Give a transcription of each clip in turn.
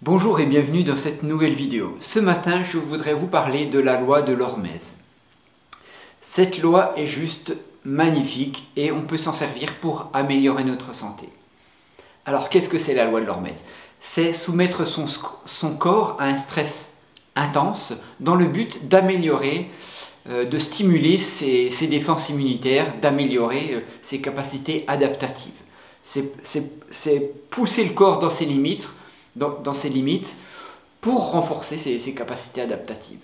Bonjour et bienvenue dans cette nouvelle vidéo. Ce matin, je voudrais vous parler de la loi de l'hormèse. Cette loi est juste magnifique et on peut s'en servir pour améliorer notre santé. Alors, qu'est-ce que c'est la loi de l'hormèse? C'est soumettre son corps à un stress intense dans le but d'améliorer, de stimuler ses défenses immunitaires, d'améliorer ses capacités adaptatives. C'est pousser le corps dans ses limites, pour renforcer ses capacités adaptatives.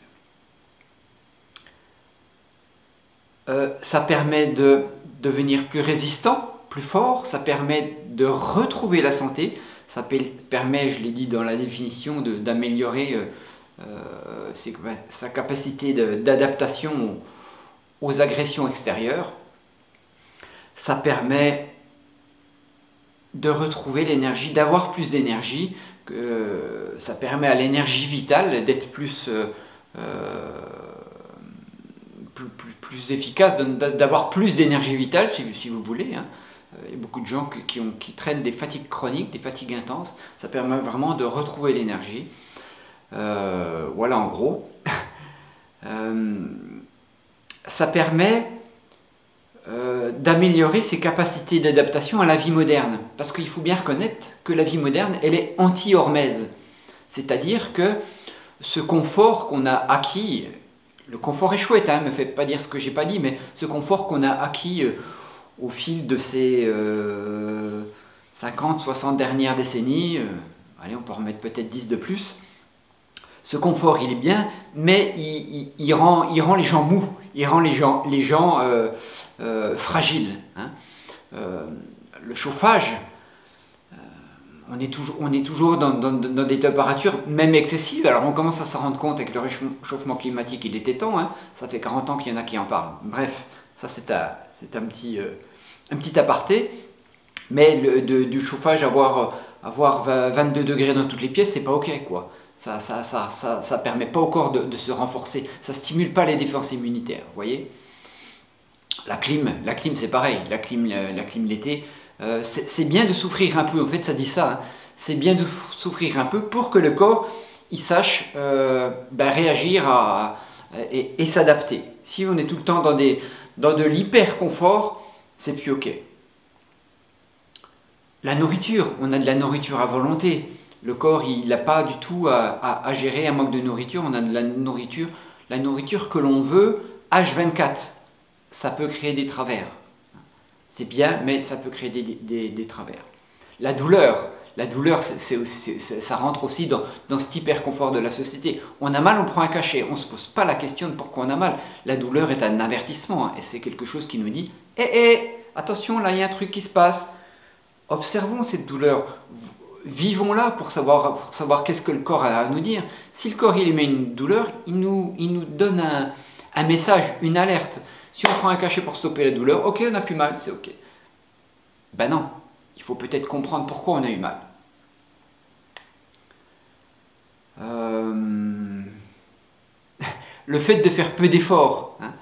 Ça permet de devenir plus résistant, plus fort, ça permet de retrouver la santé, ça permet, je l'ai dit dans la définition, d'améliorer sa capacité d'adaptation aux agressions extérieures. Ça permet de retrouver l'énergie, d'avoir plus d'énergie. Ça permet à l'énergie vitale d'être plus efficace, d'avoir plus d'énergie vitale si vous voulez. Hein. Il y a beaucoup de gens qui traînent des fatigues chroniques, des fatigues intenses. Ça permet vraiment de retrouver l'énergie. Voilà en gros. Ça permet d'améliorer ses capacités d'adaptation à la vie moderne. Parce qu'il faut bien reconnaître que la vie moderne, elle est anti-hormèse. C'est-à-dire que ce confort qu'on a acquis, le confort est chouette, hein, ne me faites pas dire ce que j'ai pas dit, mais ce confort qu'on a acquis au fil de ces 50-60 dernières décennies, allez, on peut en remettre peut-être 10 de plus, ce confort, il est bien, mais il rend les gens mous, il rend les gens fragiles. Hein. Le chauffage, on est toujours dans des températures, même excessives. Alors on commence à s'en rendre compte avec le réchauffement climatique, il était temps. Hein. Ça fait 40 ans qu'il y en a qui en parlent. Bref, ça c'est un petit aparté. Mais du chauffage, avoir 22 degrés dans toutes les pièces, c'est pas ok, quoi. Ça permet pas au corps de se renforcer, ça stimule pas les défenses immunitaires, vous voyez. La clim c'est pareil, la clim l'été, c'est bien de souffrir un peu, en fait ça dit ça, hein. C'est bien de souffrir un peu pour que le corps il sache réagir et s'adapter. Si on est tout le temps dans de l'hyper confort, c'est plus ok. La nourriture, on a de la nourriture à volonté. Le corps, il n'a pas du tout à gérer un manque de nourriture. On a de la nourriture que l'on veut H24. Ça peut créer des travers. C'est bien, mais ça peut créer des travers. La douleur, ça rentre aussi dans cet hyper confort de la société. On a mal, on prend un cachet. On ne se pose pas la question de pourquoi on a mal. La douleur est un avertissement, hein, et c'est quelque chose qui nous dit « attention, là il y a un truc qui se passe ». Observons cette douleur. Vivons-la pour savoir qu'est-ce que le corps a à nous dire. Si le corps il émet une douleur, il nous donne un message, une alerte. Si on prend un cachet pour stopper la douleur, ok, on n'a plus mal, c'est ok. Ben non, il faut peut-être comprendre pourquoi on a eu mal. Le fait de faire peu d'efforts. Hein,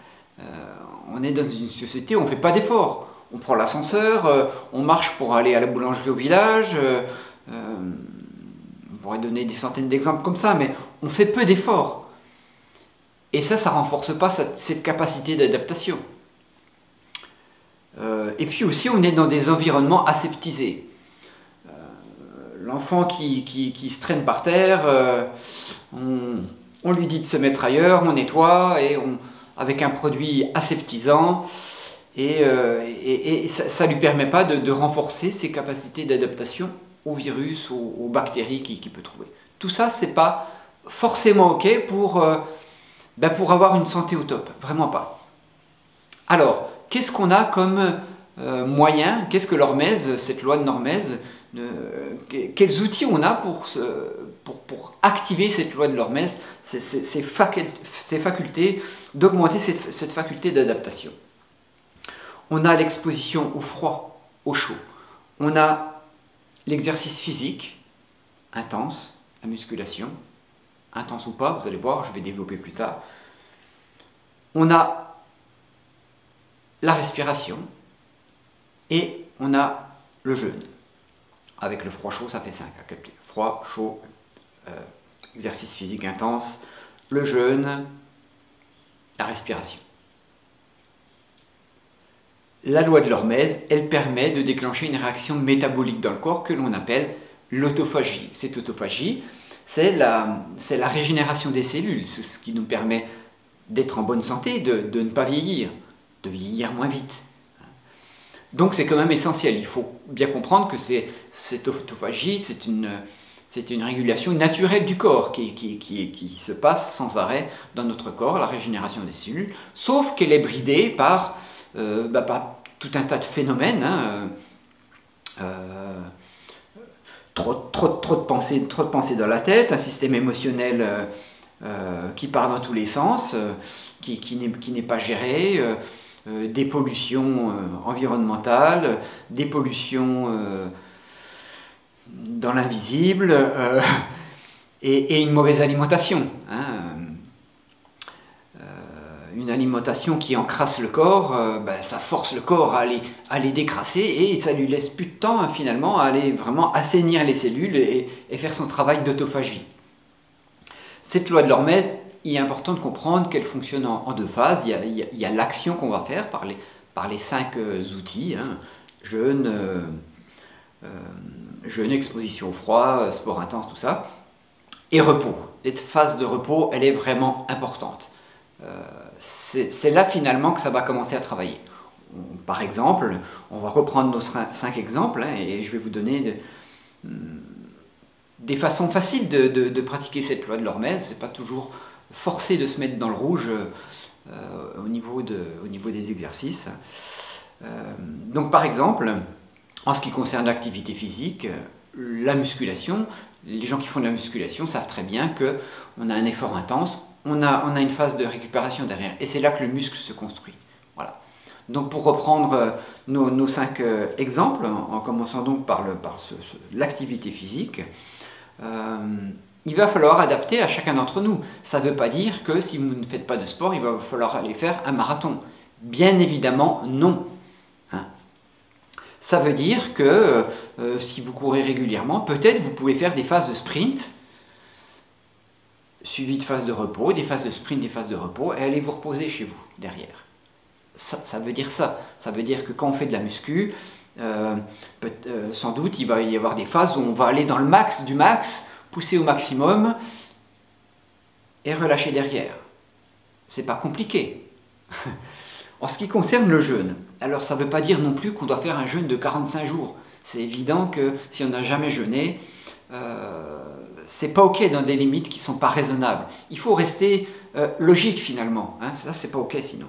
on est dans une société où on ne fait pas d'efforts. On prend l'ascenseur, on marche pour aller à la boulangerie au village. On pourrait donner des centaines d'exemples comme ça, mais on fait peu d'efforts. Et ça ne renforce pas cette capacité d'adaptation. Et puis aussi, on est dans des environnements aseptisés. L'enfant qui se traîne par terre, on lui dit de se mettre ailleurs, on nettoie, avec un produit aseptisant, et ça ne lui permet pas de renforcer ses capacités d'adaptation aux virus, aux bactéries qu'il peut trouver. Tout ça, c'est pas forcément ok pour avoir une santé au top, vraiment pas. Alors, qu'est-ce qu'on a comme moyen, qu'est-ce que l'hormèse, cette loi de l'hormèse, quels outils on a pour activer cette loi de l'hormèse, ces facultés, d'augmenter cette faculté d'adaptation. On a l'exposition au froid, au chaud. On a l'exercice physique, intense, la musculation, intense ou pas, vous allez voir, je vais développer plus tard. On a la respiration et on a le jeûne. Avec le froid chaud, ça fait 5 à calculer. Froid, chaud, exercice physique intense, le jeûne, la respiration. La loi de l'hormèse, elle permet de déclencher une réaction métabolique dans le corps que l'on appelle l'autophagie. Cette autophagie, c'est la régénération des cellules, c'est ce qui nous permet d'être en bonne santé, de ne pas vieillir, de vieillir moins vite. Donc c'est quand même essentiel, il faut bien comprendre que cette autophagie, c'est une régulation naturelle du corps qui se passe sans arrêt dans notre corps, la régénération des cellules, sauf qu'elle est bridée par tout un tas de phénomènes, trop de pensées dans la tête, un système émotionnel qui part dans tous les sens, qui n'est pas géré, des pollutions environnementales, des pollutions dans l'invisible, et une mauvaise alimentation. Une alimentation qui encrasse le corps, ça force le corps à aller décrasser et ça lui laisse plus de temps finalement à aller vraiment assainir les cellules et faire son travail d'autophagie. Cette loi de l'hormèse, il est important de comprendre qu'elle fonctionne en deux phases. Il y a l'action qu'on va faire par les 5 outils, jeûne, exposition au froid, sport intense, tout ça, et repos. Cette phase de repos, elle est vraiment importante. C'est là finalement que ça va commencer à travailler. Par exemple, on va reprendre nos 5 exemples et je vais vous donner des façons faciles de pratiquer cette loi de l'hormèse. C'est pas toujours forcé de se mettre dans le rouge au niveau des exercices. Donc par exemple, en ce qui concerne l'activité physique, la musculation, les gens qui font de la musculation savent très bien qu'on a un effort intense, on a une phase de récupération derrière, et c'est là que le muscle se construit. Voilà. Donc pour reprendre nos 5 exemples, en commençant donc par l'activité physique, il va falloir adapter à chacun d'entre nous. Ça ne veut pas dire que si vous ne faites pas de sport, il va falloir aller faire un marathon. Bien évidemment, non. Ça veut dire que si vous courez régulièrement, peut-être vous pouvez faire des phases de sprint, suivies de phases de repos, des phases de sprint, des phases de repos, et allez vous reposer chez vous, derrière. Ça veut dire ça. Ça veut dire que quand on fait de la muscu, sans doute il va y avoir des phases où on va aller dans le max du max, pousser au maximum, et relâcher derrière. C'est pas compliqué. En ce qui concerne le jeûne, alors ça ne veut pas dire non plus qu'on doit faire un jeûne de 45 jours. C'est évident que si on n'a jamais jeûné, c'est pas ok dans des limites qui ne sont pas raisonnables. Il faut rester logique finalement, ça c'est pas ok sinon.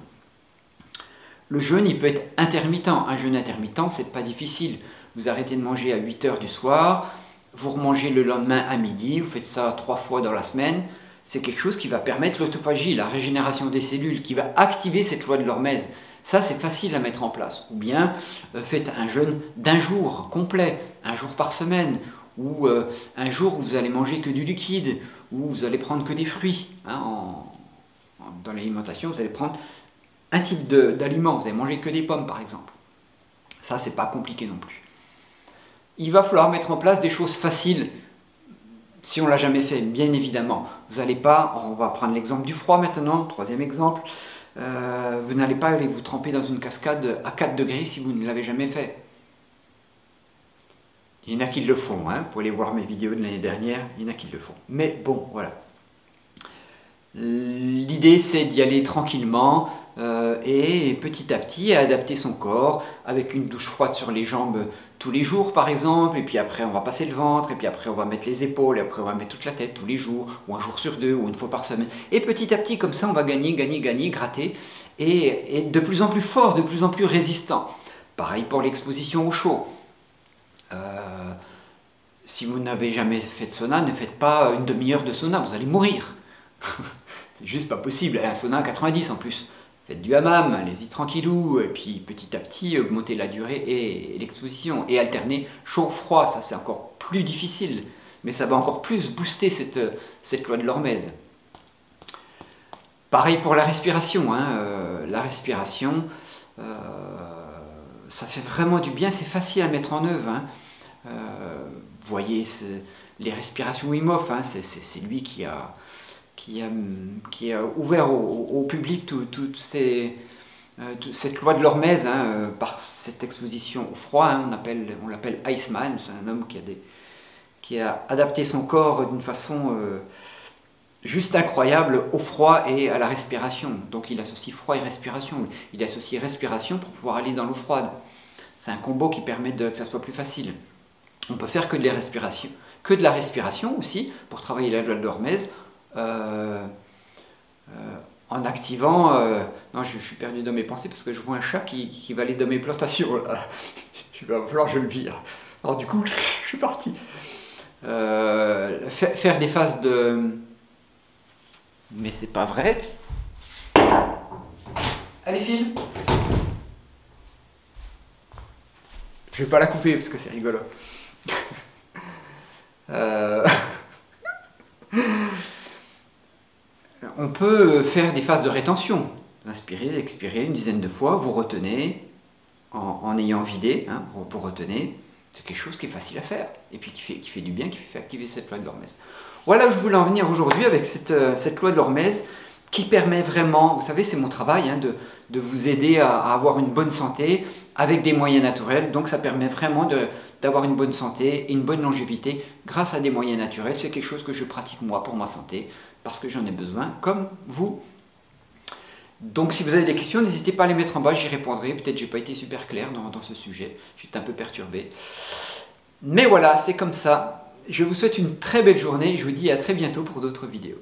Le jeûne, il peut être intermittent. Un jeûne intermittent, c'est pas difficile. Vous arrêtez de manger à 8 h du soir, vous remangez le lendemain à midi, vous faites ça 3 fois dans la semaine. C'est quelque chose qui va permettre l'autophagie, la régénération des cellules, qui va activer cette loi de l'hormèse. Ça, c'est facile à mettre en place. Ou bien, faites un jeûne d'un jour complet, un jour par semaine, ou un jour où vous allez manger que du liquide, ou vous allez prendre que des fruits. Dans l'alimentation, vous allez prendre un type d'aliment, vous allez manger que des pommes par exemple. Ça, c'est pas compliqué non plus. Il va falloir mettre en place des choses faciles, si on ne l'a jamais fait, bien évidemment. Vous n'allez pas, on va prendre l'exemple du froid maintenant, 3e exemple, vous n'allez pas aller vous tremper dans une cascade à 4 degrés si vous ne l'avez jamais fait. Il y en a qui le font, vous pouvez aller voir mes vidéos de l'année dernière, il y en a qui le font. Mais bon, voilà. L'idée c'est d'y aller tranquillement et petit à petit adapter son corps avec une douche froide sur les jambes tous les jours par exemple, et puis après on va passer le ventre, et puis après on va mettre les épaules, et après on va mettre toute la tête tous les jours, ou un jour sur 2, ou une fois par semaine. Et petit à petit comme ça on va gagner, gratter, et de plus en plus fort, de plus en plus résistant. Pareil pour l'exposition au chaud. Si vous n'avez jamais fait de sauna, ne faites pas une demi-heure de sauna, vous allez mourir. C'est juste pas possible, un sauna à 90 en plus. Faites du hammam, allez-y tranquillou, et puis petit à petit augmentez la durée et l'exposition. Et alterner chaud-froid, ça c'est encore plus difficile, mais ça va encore plus booster cette loi de l'hormèse. Pareil pour la respiration, la respiration, ça fait vraiment du bien, c'est facile à mettre en œuvre. Vous voyez les respirations Wim Hof, hein, c'est lui qui a ouvert au public toute cette loi de l'hormèse, hein, par cette exposition au froid, hein, on l'appelle Iceman. C'est un homme qui a adapté son corps d'une façon juste incroyable au froid et à la respiration. Donc il associe froid et respiration. Il associe respiration pour pouvoir aller dans l'eau froide. C'est un combo qui permet que ça soit plus facile. On peut faire que de la respiration aussi, pour travailler la loi de l'hormèse, en activant... non, je suis perdu dans mes pensées parce que je vois un chat qui va aller dans mes plantations. Là. Il va falloir que je le vire. Alors du coup, je suis parti. Faire des phases de... Mais c'est pas vrai. Allez, file. Je vais pas la couper parce que c'est rigolo. On peut faire des phases de rétention. Inspirer, expirer une dizaine de fois, vous retenez en ayant vidé, hein, vous retenez. C'est quelque chose qui est facile à faire et puis qui fait du bien, qui fait activer cette loi de l'hormèse. Voilà où je voulais en venir aujourd'hui avec cette loi de l'hormèse qui permet vraiment, vous savez, c'est mon travail, hein, de vous aider à avoir une bonne santé avec des moyens naturels. Donc ça permet vraiment d'avoir une bonne santé et une bonne longévité grâce à des moyens naturels. C'est quelque chose que je pratique moi pour ma santé parce que j'en ai besoin, comme vous. Donc si vous avez des questions, n'hésitez pas à les mettre en bas, j'y répondrai. Peut-être que je n'ai pas été super clair dans ce sujet, j'étais un peu perturbé. Mais voilà, c'est comme ça. Je vous souhaite une très belle journée et je vous dis à très bientôt pour d'autres vidéos.